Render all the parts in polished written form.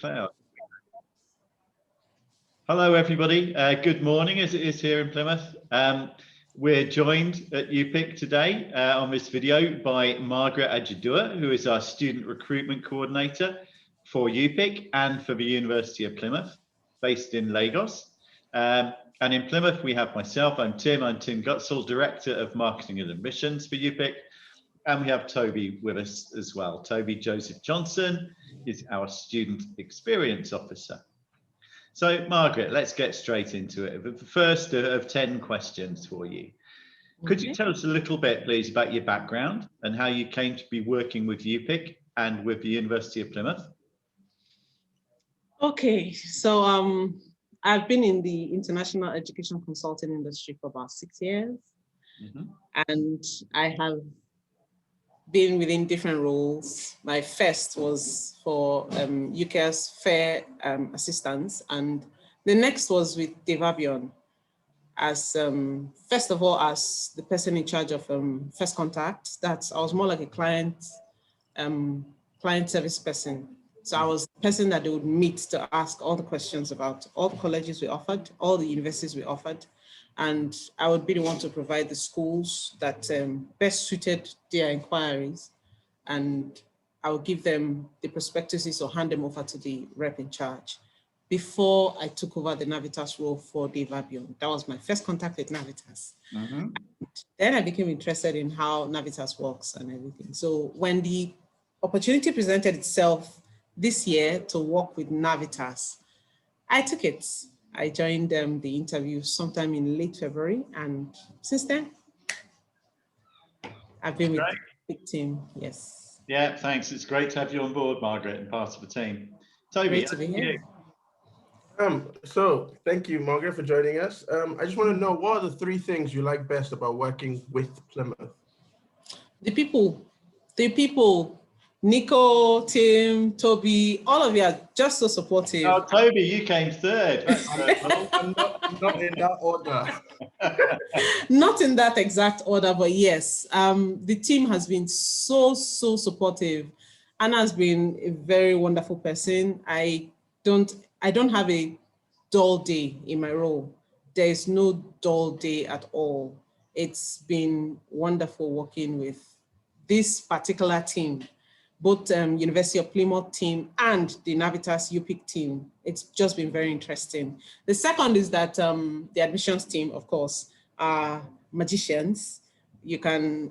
Cloud. Hello, everybody. Good morning, as it is here in Plymouth. We're joined at UPIC today on this video by Margaret Ajiduah, who is our Student Recruitment Coordinator for UPIC and for the University of Plymouth, based in Lagos. And in Plymouth, we have myself, I'm Tim Gutzel, Director of Marketing and Admissions for UPIC. And we have Toby with us as well. Toby Joseph Johnson is our Student Experience Officer. So Margaret, let's get straight into it. The first of 10 questions for you. Could you tell us a little bit, please, about your background and how you came to be working with UPIC and with the University of Plymouth? Okay, so I've been in the international education consulting industry for about 6 years. And I have been within different roles. My first was for UK's Fair Assistance, and the next was with Devabion as, first of all, as the person in charge of First Contact. I was more like a client service person. So I was the person that they would meet to ask all the questions about all the colleges we offered, all the universities we offered. And I would be the one to provide the schools that best suited their inquiries. And I would give them the prospectuses or hand them over to the rep in charge before I took over the Navitas role for Devabion. That was my first contact with Navitas. Then I became interested in how Navitas works and everything. So when the opportunity presented itself this year to work with Navitas, I took it. I joined the interview sometime in late February, and since then, I've been with the big team, yes. Yeah, thanks. It's great to have you on board, Margaret, and part of the team. Toby, great to be here. So thank you, Margaret, for joining us. I just want to know, what are the 3 things you like best about working with Plymouth? The people, Nico, Tim, Toby, all of you are just so supportive. Oh, Toby, you came third. That's I'm not in that order. Not in that exact order, but yes, the team has been so supportive. Anna has been a very wonderful person. I don't have a dull day in my role. There is no dull day at all. It's been wonderful working with this particular team, both University of Plymouth team and the Navitas UPIC team. It's just been very interesting. The second is that the admissions team, of course, are magicians. You can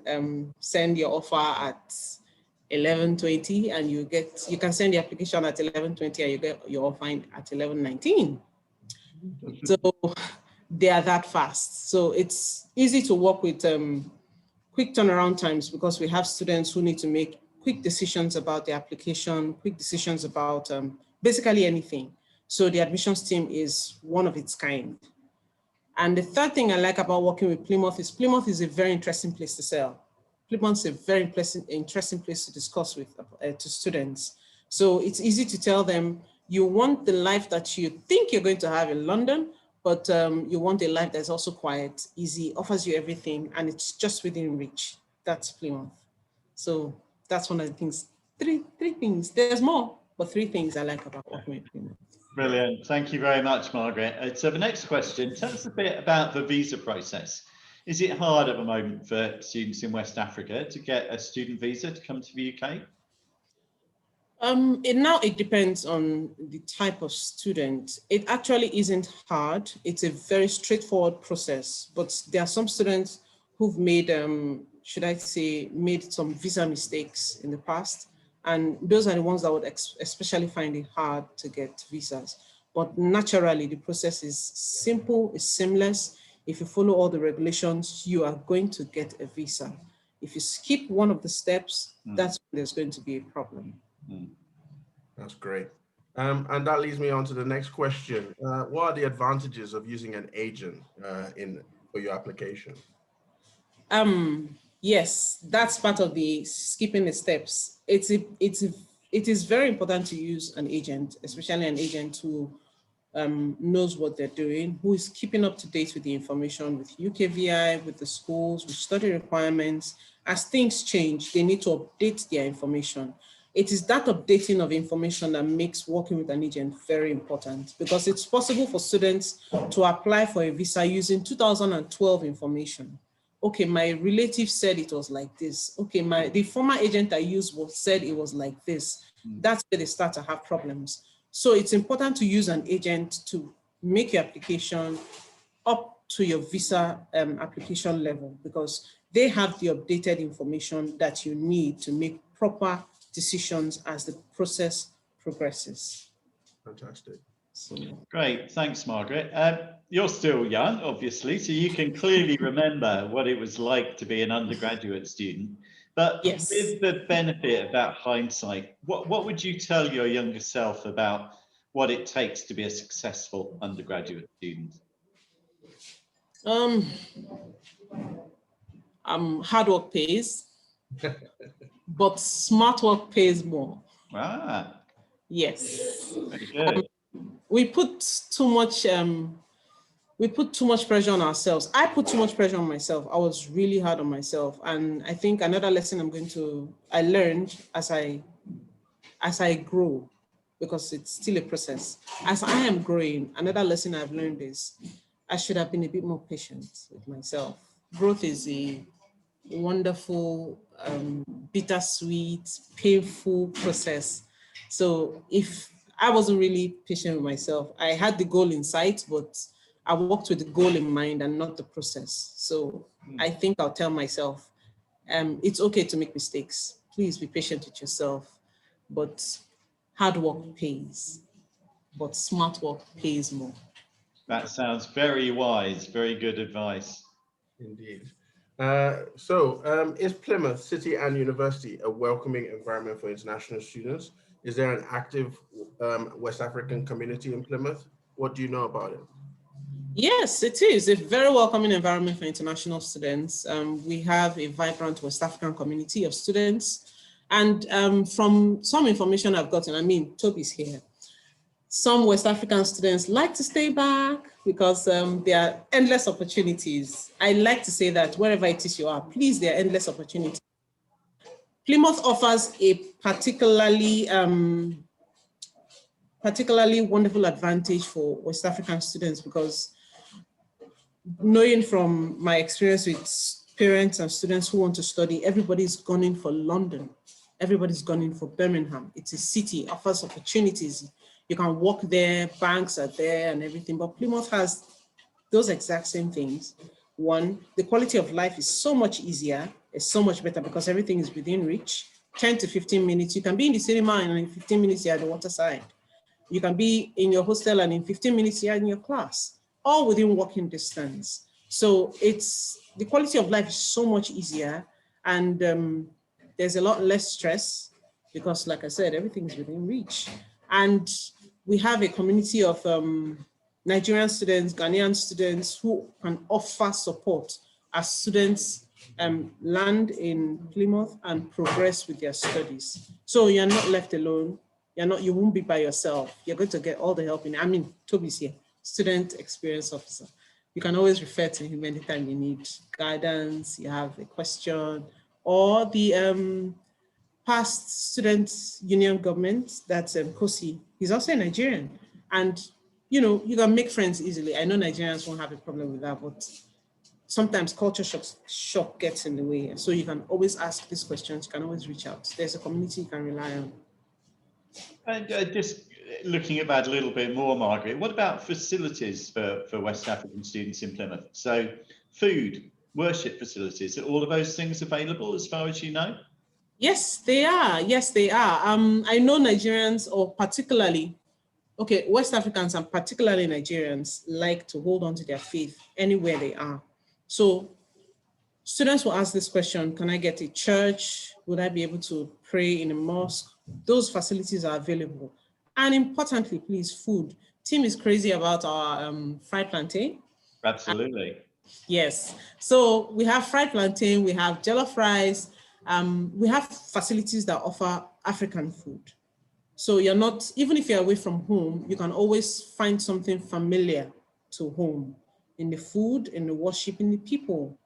send your offer at 11:20 and you can send the application at 11:20 and you get your offer at 11:19. So they are that fast. So it's easy to work with quick turnaround times because we have students who need to make quick decisions about the application, quick decisions about basically anything. So the admissions team is one of its kind. And the third thing I like about working with Plymouth is a very interesting place to sell. Plymouth is a very interesting place to discuss with to students. So it's easy to tell them, you want the life that you think you're going to have in London, but you want a life that's also quiet, easy, offers you everything, and it's just within reach. That's Plymouth. So that's one of the things, three things. There's more, but 3 things I like about working with Plymouth. Brilliant. Thank you very much, Margaret. So the next question, tell us a bit about the visa process. Is it hard at the moment for students in West Africa to get a student visa to come to the UK? It depends on the type of student. It actually isn't hard. It's a very straightforward process, but there are some students who've made, should I say, made some visa mistakes in the past. And those are the ones that would especially find it hard to get visas. But naturally, the process is simple, it's seamless. If you follow all the regulations, you are going to get a visa. If you skip one of the steps, that's when there's going to be a problem. That's great. And that leads me on to the next question. What are the advantages of using an agent for your application? Yes, that's part of the skipping the steps. It is very important to use an agent, especially an agent who knows what they're doing, who is keeping up to date with the information with UKVI, with the schools, with study requirements. As things change, they need to update their information. It is that updating of information that makes working with an agent very important, because it's possible for students to apply for a visa using 2012 information. Okay, my relative said it was like this. Okay, the former agent I used said it was like this. That's where they start to have problems. So it's important to use an agent to make your application up to your visa application level, because they have the updated information that you need to make proper decisions as the process progresses. Fantastic. Great, thanks, Margaret. You're still young, obviously, so you can clearly remember what it was like to be an undergraduate student. But yes, with the benefit of that hindsight, what would you tell your younger self about what it takes to be a successful undergraduate student? Hard work pays, but smart work pays more. Ah, yes. very good. We put too much pressure on ourselves. I put too much pressure on myself. I was really hard on myself. And I think another lesson I learned as I grow, because it's still a process. As I am growing, another lesson I've learned is I should have been a bit more patient with myself. Growth is a wonderful, bittersweet, painful process. So if I wasn't really patient with myself, I had the goal in sight, but I worked with the goal in mind and not the process. So I think I'll tell myself, it's okay to make mistakes. Please be patient with yourself, but hard work pays, but smart work pays more. That sounds very wise, very good advice. Indeed. Is Plymouth City and University a welcoming environment for international students? Is there an active West African community in Plymouth? What do you know about it? Yes, it is a very welcoming environment for international students. We have a vibrant West African community of students. And from some information I've gotten, I mean, Toby's here, some West African students like to stay back because there are endless opportunities. I like to say that wherever it is you are, please, there are endless opportunities. Plymouth offers a particularly wonderful advantage for West African students, because knowing from my experience with parents and students who want to study, everybody's gunning for London. Everybody's gunning for Birmingham. It's a city, offers opportunities. You can walk there, banks are there and everything, but Plymouth has those exact same things. One, the quality of life is so much easier, it's so much better because everything is within reach. 10 to 15 minutes, you can be in the cinema and in 15 minutes you're at the waterside. You can be in your hostel and in 15 minutes you're in your class, all within walking distance. So the quality of life is so much easier, and there's a lot less stress because, like I said, everything is within reach. And we have a community of Nigerian students, Ghanaian students who can offer support as students land in Plymouth and progress with their studies. So you're not left alone. You won't be by yourself. You're going to get all the help I mean, Toby's here, student experience officer. You can always refer to him anytime you need guidance, you have a question, or the past student union government, that's Kosi. He's also a Nigerian. And you can make friends easily. I know Nigerians won't have a problem with that, but sometimes culture shock gets in the way. So you can always ask these questions. You can always reach out. There's a community you can rely on. And just looking at that a little bit more, Margaret, what about facilities for West African students in Plymouth? So food, worship facilities, are all of those things available as far as you know? Yes, they are. Yes, they are. I know Nigerians, or particularly, West Africans and particularly Nigerians like to hold on to their faith anywhere they are. So students will ask this question, can I get a church? Would I be able to pray in a mosque? Those facilities are available. And importantly, please, food. Tim is crazy about our fried plantain. Absolutely. Yes. So we have fried plantain, we have jollof rice, we have facilities that offer African food. So you're not, even if you're away from home, you can always find something familiar to home in the food, in the worship, in the people.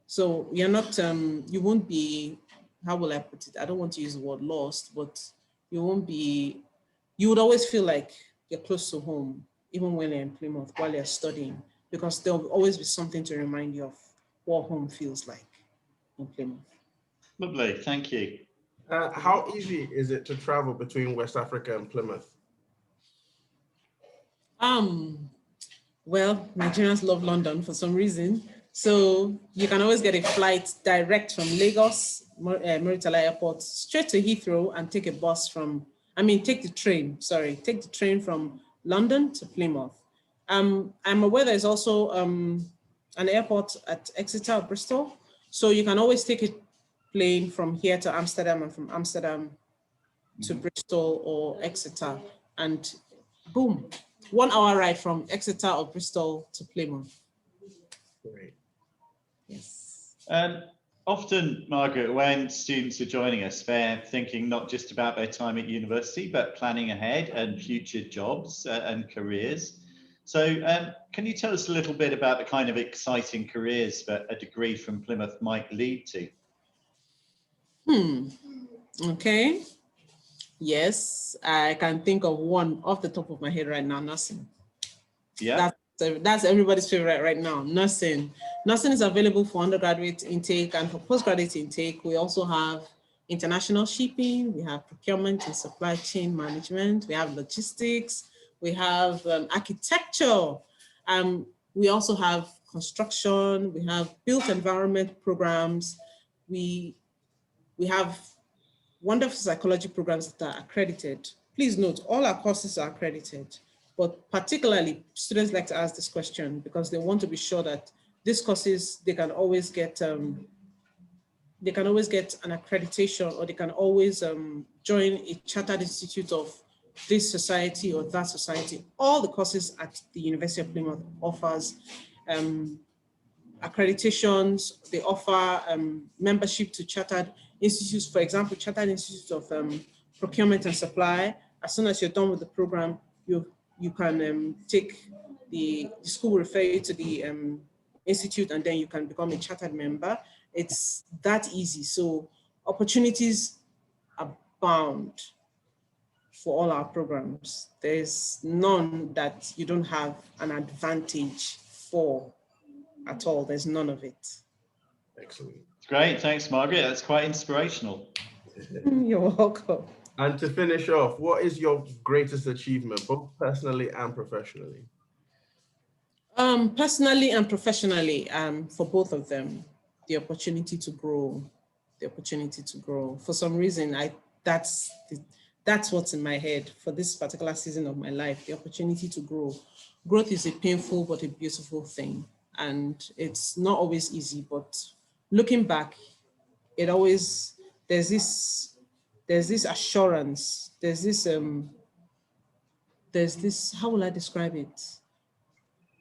So you're not, you won't be how will I put it? I don't want to use the word lost, but you would always feel like you're close to home, even when you're in Plymouth, while you're studying, because there'll always be something to remind you of what home feels like in Plymouth. Lovely, thank you. How easy is it to travel between West Africa and Plymouth? Well, Nigerians love London for some reason. So you can always get a flight direct from Lagos, Muritala Airport, straight to Heathrow and take a bus from, take the train from London to Plymouth. I'm aware there's also an airport at Exeter or Bristol. So you can always take a plane from here to Amsterdam and from Amsterdam to Bristol or Exeter, and boom, 1 hour ride from Exeter or Bristol to Plymouth. Great. Yes. Often, Margaret, when students are joining us, they're thinking not just about their time at university, but planning ahead and future jobs and careers. So can you tell us a little bit about the kind of exciting careers that a degree from Plymouth might lead to? Okay. Yes, I can think of one off the top of my head right now, nursing. Yeah. That's everybody's favorite right now, nursing. Nursing is available for undergraduate intake, and for postgraduate intake, we also have international shipping, we have procurement and supply chain management, we have logistics, we have architecture, we also have construction, we have built environment programs, we have wonderful psychology programs that are accredited. Please note, all our courses are accredited, but particularly students like to ask this question because they want to be sure that these courses, they can always get an accreditation, or they can always join a chartered institute of this society or that society. All the courses at the University of Plymouth offers accreditations. They offer membership to chartered institutes, for example, Chartered Institute of Procurement and Supply. As soon as you're done with the program, you can take the school will refer you to the institute, and then you can become a chartered member. It's that easy. So opportunities abound for all our programs. There's none that you don't have an advantage for at all. There's none of it. Excellent. Great, thanks, Margaret. That's quite inspirational. You're welcome. And to finish off, what is your greatest achievement, both personally and professionally? Personally and professionally, for both of them, the opportunity to grow, For some reason, that's what's in my head for this particular season of my life, the opportunity to grow. Growth is a painful but a beautiful thing. And it's not always easy, but looking back, there's this assurance, there's this, how will I describe it?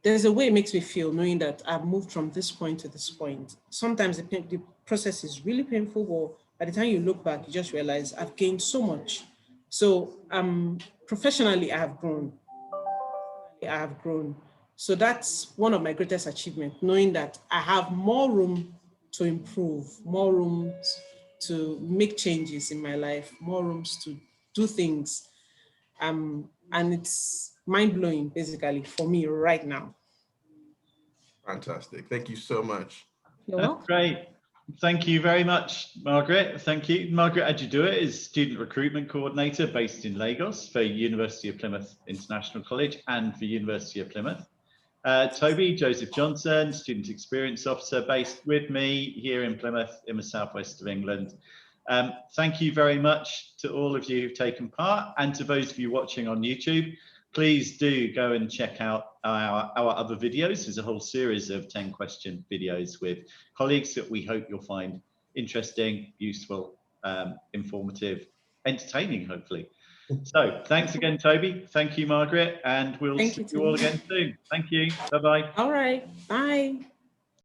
There's a way it makes me feel knowing that I've moved from this point to this point. Sometimes the process is really painful, but by the time you look back, you just realize I've gained so much. So professionally, I have grown. So that's one of my greatest achievements, knowing that I have more room to improve, more room to make changes in my life, more rooms to do things. And it's mind-blowing, basically, for me right now. Fantastic. Thank you so much. You're welcome. Great. Thank you very much, Margaret. Thank you. Margaret Ajiduah is Student Recruitment Coordinator based in Lagos for University of Plymouth International College and for University of Plymouth. Toby Joseph Johnson, Student Experience Officer based with me here in Plymouth in the southwest of England. Thank you very much to all of you who've taken part, and to those of you watching on YouTube. Please do go and check out our other videos. There's a whole series of 10-question videos with colleagues that we hope you'll find interesting, useful, informative, entertaining, hopefully. So thanks again, Toby. Thank you, Margaret, and we'll see you all again soon. Thank you. Bye-bye. All right. Bye.